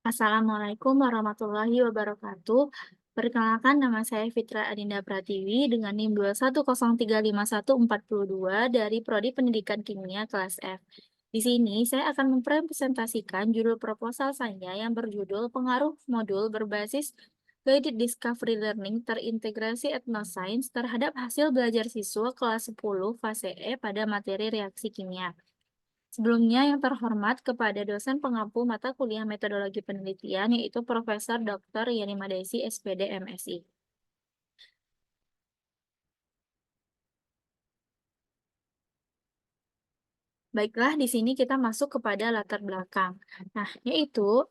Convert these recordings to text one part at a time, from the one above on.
Assalamualaikum warahmatullahi wabarakatuh. Perkenalkan, nama saya Fitra Adinda Pratiwi dengan NIM 210351422 dari Prodi Pendidikan Kimia kelas F. Di sini saya akan mempresentasikan judul proposal saya yang berjudul Pengaruh Modul Berbasis Guided Discovery Learning Terintegrasi Ethnoscience terhadap hasil belajar siswa kelas 10 fase E pada materi reaksi kimia. Sebelumnya yang terhormat kepada dosen pengampu mata kuliah metodologi penelitian yaitu Profesor Dr. Yani Madaisi SPD MSI. Baiklah, di sini kita masuk kepada latar belakang. Nah, yaitu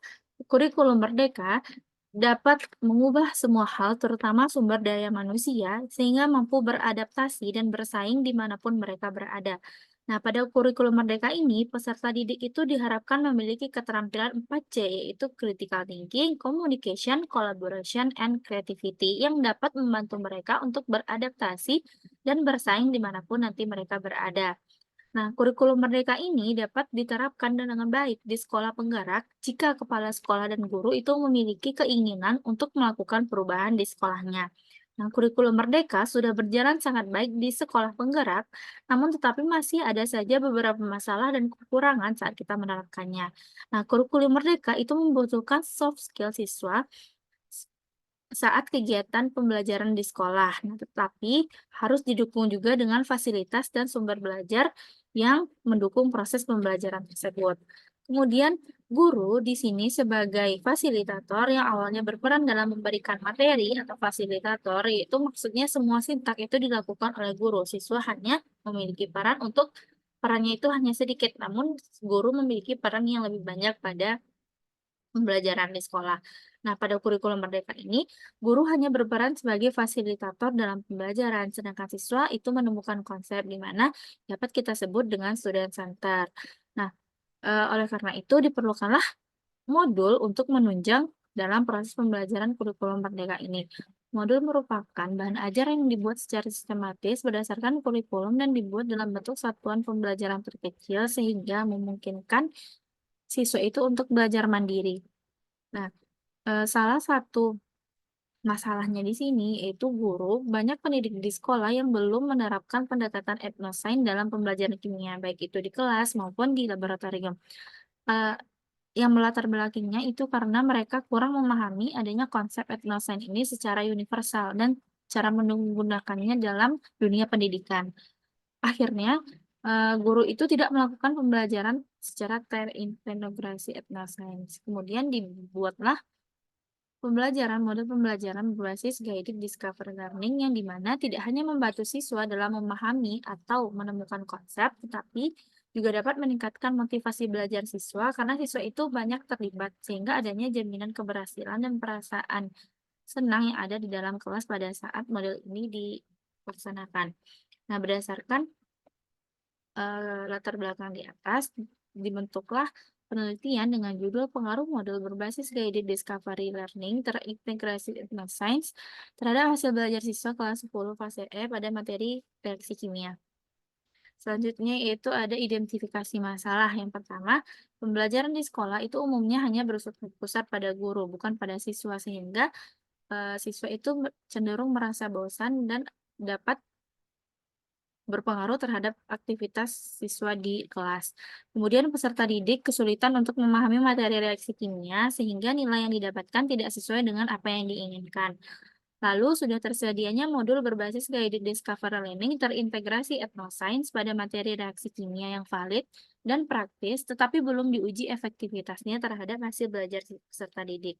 kurikulum merdeka dapat mengubah semua hal, terutama sumber daya manusia, sehingga mampu beradaptasi dan bersaing dimanapun mereka berada. Nah, pada kurikulum merdeka ini, peserta didik itu diharapkan memiliki keterampilan 4C, yaitu critical thinking, communication, collaboration, and creativity, yang dapat membantu mereka untuk beradaptasi dan bersaing dimanapun nanti mereka berada. Nah, kurikulum merdeka ini dapat diterapkan dengan baik di sekolah penggerak jika kepala sekolah dan guru itu memiliki keinginan untuk melakukan perubahan di sekolahnya. Nah, kurikulum merdeka sudah berjalan sangat baik di sekolah penggerak, namun tetapi masih ada saja beberapa masalah dan kekurangan saat kita menerapkannya. Nah, kurikulum merdeka itu membutuhkan soft skill siswa saat kegiatan pembelajaran di sekolah. Nah, tetapi harus didukung juga dengan fasilitas dan sumber belajar yang mendukung proses pembelajaran tersebut. Kemudian, guru di sini sebagai fasilitator yang awalnya berperan dalam memberikan materi atau fasilitator, yaitu maksudnya semua sintak itu dilakukan oleh guru. Siswa hanya memiliki peran untuk perannya itu hanya sedikit, namun guru memiliki peran yang lebih banyak pada pembelajaran di sekolah. Nah, pada kurikulum merdeka ini, guru hanya berperan sebagai fasilitator dalam pembelajaran, sedangkan siswa itu menemukan konsep di mana dapat kita sebut dengan student center. Nah, oleh karena itu diperlukanlah modul untuk menunjang dalam proses pembelajaran kurikulum merdeka ini. Modul merupakan bahan ajar yang dibuat secara sistematis berdasarkan kurikulum dan dibuat dalam bentuk satuan pembelajaran terkecil sehingga memungkinkan siswa itu untuk belajar mandiri. Nah, salah satu masalahnya di sini yaitu guru, banyak pendidik di sekolah yang belum menerapkan pendekatan etnosains dalam pembelajaran kimia, baik itu di kelas maupun di laboratorium. Eee, yang melatar belakangnya itu karena mereka kurang memahami adanya konsep etnosains ini secara universal dan cara menggunakannya dalam dunia pendidikan. Akhirnya, guru itu tidak melakukan pembelajaran secara terintegrasi etnosains. Kemudian dibuatlah model pembelajaran berbasis guided discovery learning yang dimana tidak hanya membantu siswa dalam memahami atau menemukan konsep, tetapi juga dapat meningkatkan motivasi belajar siswa karena siswa itu banyak terlibat, sehingga adanya jaminan keberhasilan dan perasaan senang yang ada di dalam kelas pada saat model ini dilaksanakan. Nah, berdasarkan latar belakang di atas, dibentuklah penelitian dengan judul Pengaruh Model Berbasis Guided Discovery Learning Terintegrasi Science terhadap hasil belajar siswa kelas 10 fase E pada materi reaksi kimia. Selanjutnya yaitu ada identifikasi masalah. Yang pertama, pembelajaran di sekolah itu umumnya hanya berpusat pada guru, bukan pada siswa, sehingga siswa itu cenderung merasa bosan dan dapat berpengaruh terhadap aktivitas siswa di kelas. Kemudian peserta didik kesulitan untuk memahami materi reaksi kimia sehingga nilai yang didapatkan tidak sesuai dengan apa yang diinginkan. Lalu sudah tersedianya modul berbasis guided discovery learning terintegrasi etnoscience pada materi reaksi kimia yang valid dan praktis, tetapi belum diuji efektivitasnya terhadap hasil belajar peserta didik.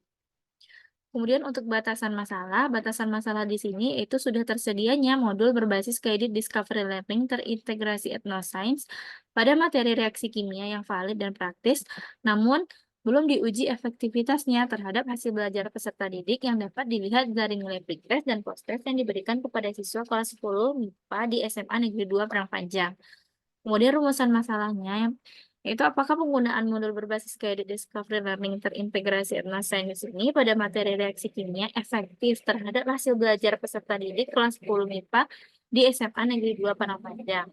Kemudian untuk batasan masalah di sini itu sudah tersedianya modul berbasis guided discovery learning terintegrasi etnoscience pada materi reaksi kimia yang valid dan praktis, namun belum diuji efektivitasnya terhadap hasil belajar peserta didik yang dapat dilihat dari nilai pre-test dan post-test yang diberikan kepada siswa kelas 10 MIPA di SMA Negeri 2 Padang Panjang. Kemudian rumusan masalahnya, yaitu apakah penggunaan modul berbasis guided discovery learning terintegrasi etnoscience ini pada materi reaksi kimia efektif terhadap hasil belajar peserta didik kelas 10 MIPA di SMA Negeri 2 Padang Panjang.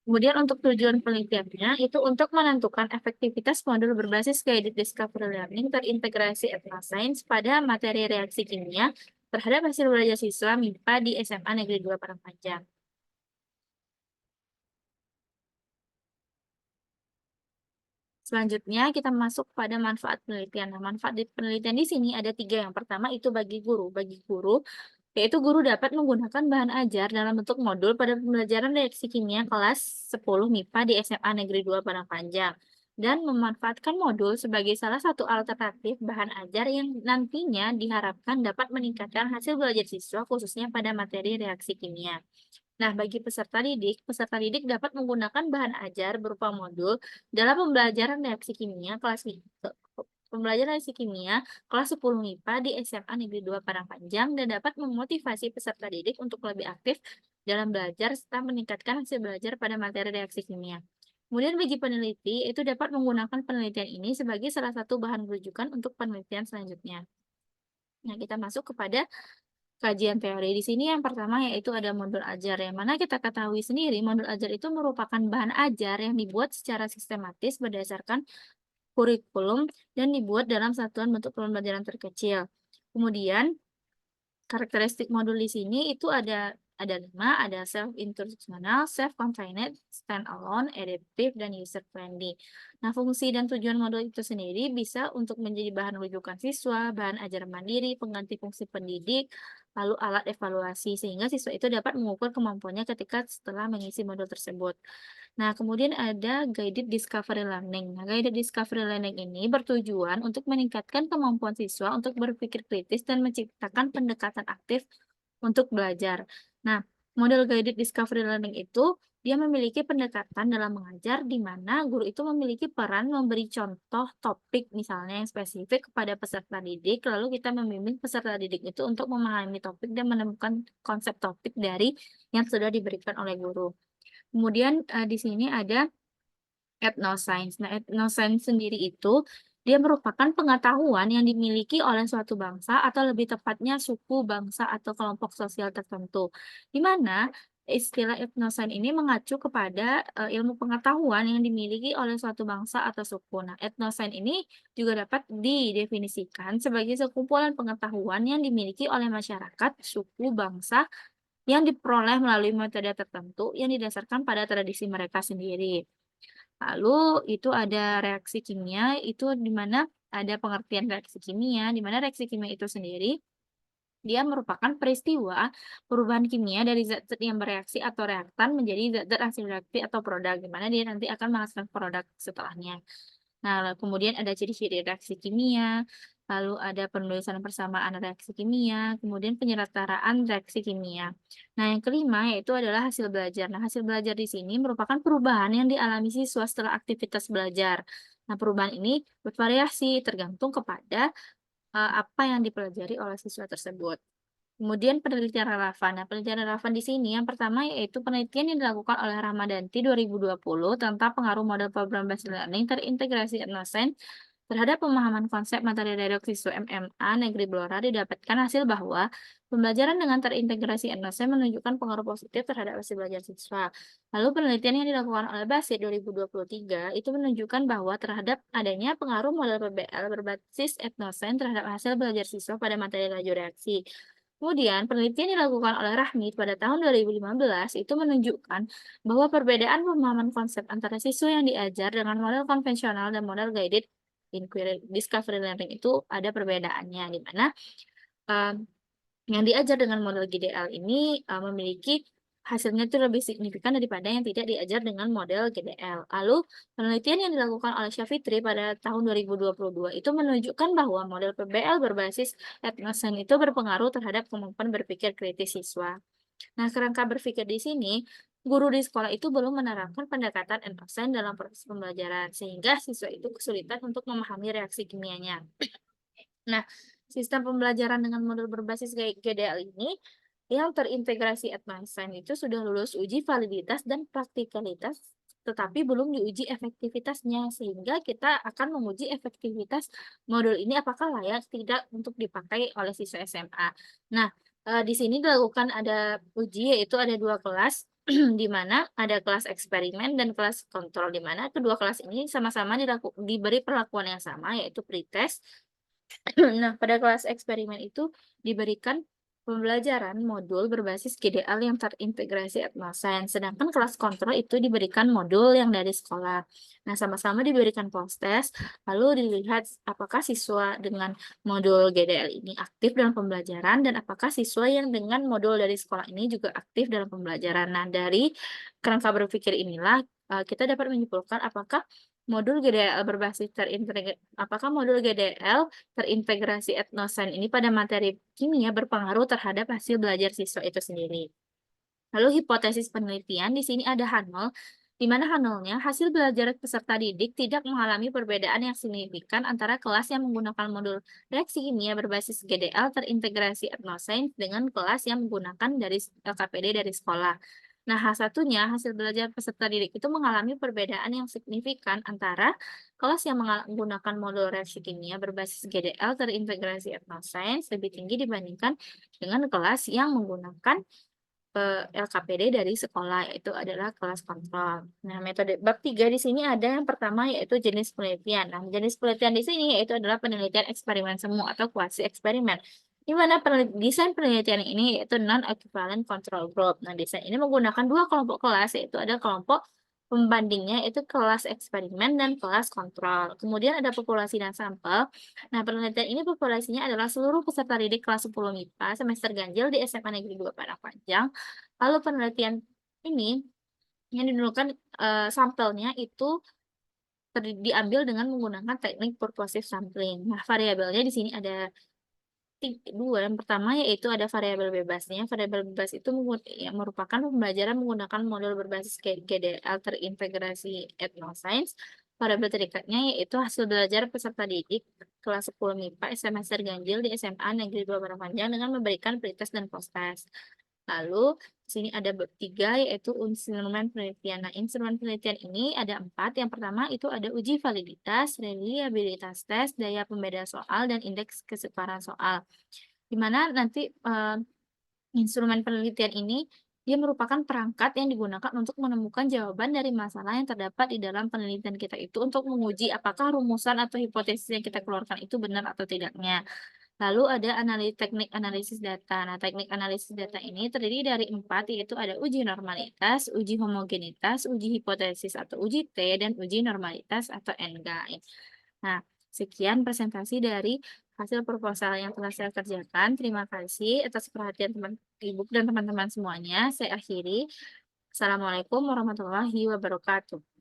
Kemudian untuk tujuan penelitiannya itu untuk menentukan efektivitas modul berbasis guided discovery learning terintegrasi etnoscience pada materi reaksi kimia terhadap hasil belajar siswa MIPA di SMA Negeri 2 Padangpanjang. Selanjutnya kita masuk pada manfaat penelitian. Nah, manfaat di penelitian di sini ada tiga. Yang pertama itu bagi guru. Bagi guru, yaitu guru dapat menggunakan bahan ajar dalam bentuk modul pada pembelajaran reaksi kimia kelas 10 MIPA di SMA Negeri 2 Padangpanjang. Dan memanfaatkan modul sebagai salah satu alternatif bahan ajar yang nantinya diharapkan dapat meningkatkan hasil belajar siswa khususnya pada materi reaksi kimia. Nah, bagi peserta didik dapat menggunakan bahan ajar berupa modul dalam pembelajaran reaksi kimia kelas 10 MIPA di SMA Negeri 2 Padangpanjang dan dapat memotivasi peserta didik untuk lebih aktif dalam belajar serta meningkatkan hasil belajar pada materi reaksi kimia. Kemudian bagi peneliti, itu dapat menggunakan penelitian ini sebagai salah satu bahan rujukan untuk penelitian selanjutnya. Nah, kita masuk kepada kajian teori. Di sini yang pertama yaitu ada modul ajar, yang mana kita ketahui sendiri modul ajar itu merupakan bahan ajar yang dibuat secara sistematis berdasarkan kurikulum dan dibuat dalam satuan bentuk pembelajaran terkecil. Kemudian karakteristik modul di sini itu ada 5, ada self-instructional, self-contained, stand-alone, adaptive, dan user-friendly. Nah, fungsi dan tujuan modul itu sendiri bisa untuk menjadi bahan rujukan siswa, bahan ajar mandiri, pengganti fungsi pendidik, lalu alat evaluasi, sehingga siswa itu dapat mengukur kemampuannya ketika setelah mengisi modul tersebut. Nah, kemudian ada guided discovery learning. Nah, guided discovery learning ini bertujuan untuk meningkatkan kemampuan siswa untuk berpikir kritis dan menciptakan pendekatan aktif untuk belajar. Nah, model guided discovery learning itu dia memiliki pendekatan dalam mengajar di mana guru itu memiliki peran memberi contoh topik misalnya yang spesifik kepada peserta didik, lalu kita membimbing peserta didik itu untuk memahami topik dan menemukan konsep topik dari yang sudah diberikan oleh guru. Kemudian di sini ada etnoscience. Nah, etnoscience sendiri itu dia merupakan pengetahuan yang dimiliki oleh suatu bangsa atau lebih tepatnya suku, bangsa, atau kelompok sosial tertentu. Di mana istilah etnoscience ini mengacu kepada ilmu pengetahuan yang dimiliki oleh suatu bangsa atau suku. Nah, etnoscience ini juga dapat didefinisikan sebagai sekumpulan pengetahuan yang dimiliki oleh masyarakat, suku, bangsa yang diperoleh melalui metode tertentu yang didasarkan pada tradisi mereka sendiri. Lalu itu ada reaksi kimia, itu di mana ada pengertian reaksi kimia, di mana reaksi kimia itu sendiri dia merupakan peristiwa perubahan kimia dari zat-zat yang bereaksi atau reaktan menjadi zat-zat hasil reaksi atau produk, di mana dia nanti akan menghasilkan produk setelahnya. Nah, kemudian ada ciri-ciri reaksi kimia, lalu ada penulisan persamaan reaksi kimia, kemudian penyerataan reaksi kimia. Nah, yang kelima yaitu adalah hasil belajar. Nah, hasil belajar di sini merupakan perubahan yang dialami siswa setelah aktivitas belajar. Nah, perubahan ini bervariasi tergantung kepada apa yang dipelajari oleh siswa tersebut. Kemudian penelitian relevan. Nah, penelitian relevan di sini yang pertama yaitu penelitian yang dilakukan oleh Ramadanti 2020 tentang pengaruh model program based learning terintegrasi etnosen terhadap pemahaman konsep materi dialog siswa MMA Negeri Blora didapatkan hasil bahwa pembelajaran dengan terintegrasi etnosen menunjukkan pengaruh positif terhadap hasil belajar siswa. Lalu penelitian yang dilakukan oleh BASIS 2023 itu menunjukkan bahwa terhadap adanya pengaruh model PBL berbasis etnosen terhadap hasil belajar siswa pada materi laju reaksi. Kemudian, penelitian dilakukan oleh Rahmi pada tahun 2015 itu menunjukkan bahwa perbedaan pemahaman konsep antara siswa yang diajar dengan model konvensional dan model guided inquiry discovery learning itu ada perbedaannya, di mana eh, yang diajar dengan model GDL ini memiliki hasilnya itu lebih signifikan daripada yang tidak diajar dengan model GDL. Lalu, penelitian yang dilakukan oleh Syafitri pada tahun 2022 itu menunjukkan bahwa model PBL berbasis etnosen itu berpengaruh terhadap kemampuan berpikir kritis siswa. Nah, kerangka berpikir di sini, guru di sekolah itu belum menerapkan pendekatan etnosen dalam proses pembelajaran, sehingga siswa itu kesulitan untuk memahami reaksi kimianya. Nah, sistem pembelajaran dengan model berbasis GDL ini yang terintegrasi Atlassian itu sudah lulus uji validitas dan praktikalitas, tetapi belum diuji efektivitasnya, sehingga kita akan menguji efektivitas modul ini apakah layak tidak untuk dipakai oleh siswa SMA. Nah, di sini dilakukan ada uji, yaitu ada 2 kelas. di mana ada kelas eksperimen dan kelas kontrol, di mana kedua kelas ini sama-sama diberi perlakuan yang sama, yaitu pretest. Nah, pada kelas eksperimen itu diberikan pembelajaran modul berbasis GDL yang terintegrasi AtmoSense, sedangkan kelas kontrol itu diberikan modul yang dari sekolah. Nah, sama-sama diberikan post-test, lalu dilihat apakah siswa dengan modul GDL ini aktif dalam pembelajaran dan apakah siswa yang dengan modul dari sekolah ini juga aktif dalam pembelajaran. Nah, dari kerangka berpikir inilah kita dapat menyimpulkan apakah modul GDL terintegrasi etnosains ini pada materi kimia berpengaruh terhadap hasil belajar siswa itu sendiri. Lalu hipotesis penelitian di sini ada Hanol, di mana Hanolnya hasil belajar peserta didik tidak mengalami perbedaan yang signifikan antara kelas yang menggunakan modul reaksi kimia berbasis GDL terintegrasi etnosains dengan kelas yang menggunakan dari LKPD dari sekolah. Nah, satunya hasil belajar peserta didik itu mengalami perbedaan yang signifikan antara kelas yang menggunakan modul reaksi kimia berbasis GDL terintegrasi etnosains lebih tinggi dibandingkan dengan kelas yang menggunakan LKPD dari sekolah, yaitu adalah kelas kontrol. Nah, metode bab 3 di sini ada yang pertama yaitu jenis penelitian. Nah, jenis penelitian di sini yaitu adalah penelitian eksperimen semu atau kuasi eksperimen. Di mana desain penelitian ini yaitu non-equivalent control group. Nah, desain ini menggunakan dua kelompok kelas, yaitu ada kelompok pembandingnya yaitu kelas eksperimen dan kelas kontrol. Kemudian ada populasi dan sampel. Nah, penelitian ini populasinya adalah seluruh peserta didik kelas 10 MIPA semester ganjil di SMA Negeri 2 Padang Panjang. Lalu penelitian ini yang didahulukan sampelnya itu diambil dengan menggunakan teknik purposive sampling. Nah, variabelnya di sini ada dua. Yang pertama yaitu ada variabel bebasnya. Variabel bebas itu ya, merupakan pembelajaran menggunakan modul berbasis GDL terintegrasi etnoscience. Variabel terikatnya yaitu hasil belajar peserta didik kelas 10 MIPA semester ganjil di SMA Negeri 2 Padang Panjang dengan memberikan pretest dan post-test. Lalu, di sini ada bab 3, yaitu instrumen penelitian. Nah, instrumen penelitian ini ada 4. Yang pertama itu ada uji validitas, reliabilitas tes, daya pembeda soal, dan indeks kesukaran soal. Di mana nanti instrumen penelitian ini dia merupakan perangkat yang digunakan untuk menemukan jawaban dari masalah yang terdapat di dalam penelitian kita itu untuk menguji apakah rumusan atau hipotesis yang kita keluarkan itu benar atau tidaknya. Lalu ada teknik analisis data. Nah, teknik analisis data ini terdiri dari 4, yaitu ada uji normalitas, uji homogenitas, uji hipotesis atau uji T, dan uji normalitas atau NGAI. Nah, sekian presentasi dari hasil proposal yang telah saya kerjakan. Terima kasih atas perhatian Ibu dan teman-teman semuanya. Saya akhiri. Assalamualaikum warahmatullahi wabarakatuh.